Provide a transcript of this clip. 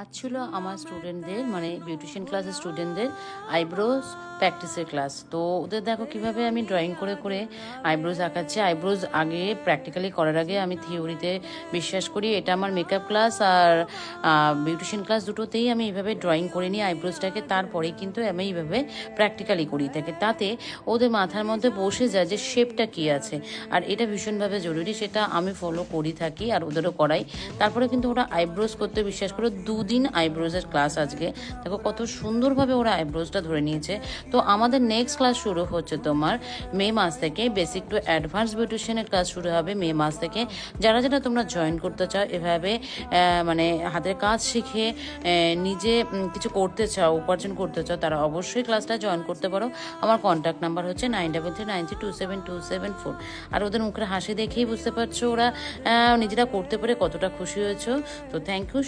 আজ ছিল আমার স্টুডেন্টদের মানে বিউটিশিয়ান ক্লাসের স্টুডেন্টদের আইব্রোজ প্র্যাকটিসের ক্লাস। তো ওদের দেখো কিভাবে আমি ড্রয়িং করে করে আইব্রোজ আঁকাচ্ছি। আইব্রোজ আগে প্র্যাকটিক্যালি করার আগে আমি থিওরিতে বিশ্বাস করি। এটা আমার মেকআপ ক্লাস আর বিউটিশিয়ান ক্লাস দুটোতেই আমি এইভাবে ড্রয়িং করে নিই আইব্রোজটাকে, তারপরেই কিন্তু আমি এইভাবে প্র্যাকটিক্যালি করি থাকে, তাতে ওদের মাথার মধ্যে বসে যায় যে শেপটা কী আছে। আর এটা ভীষণভাবে জরুরি, সেটা আমি ফলো করি থাকি আর ওদেরও করাই। তারপরে কিন্তু ওরা আইব্রোজ করতে বিশ্বাস করো 2 দিন আইব্রোজের ক্লাস। আজকে দেখো কত সুন্দরভাবে ওরা আইব্রোজটা ধরে নিয়েছে। তো আমাদের নেক্সট ক্লাস শুরু হচ্ছে তোমার মে মাস থেকে। বেসিক টু অ্যাডভান্স বিউটিশিয়ানের ক্লাস শুরু হবে মে মাস থেকে। যারা যারা তোমরা জয়েন করতে চাও, এভাবে মানে হাতের কাজ শিখে নিজে কিছু করতে চাও, উপার্জন করতে চাও, তারা অবশ্যই ক্লাসটা জয়েন করতে পারো। আমার কন্ট্যাক্ট নাম্বার হচ্ছে 9339327274। আর ওদের মুখের হাসি দেখেই বুঝতে পারছো ওরা নিজেরা করতে পারে কতটা খুশি হয়েছে। তো থ্যাংক ইউ।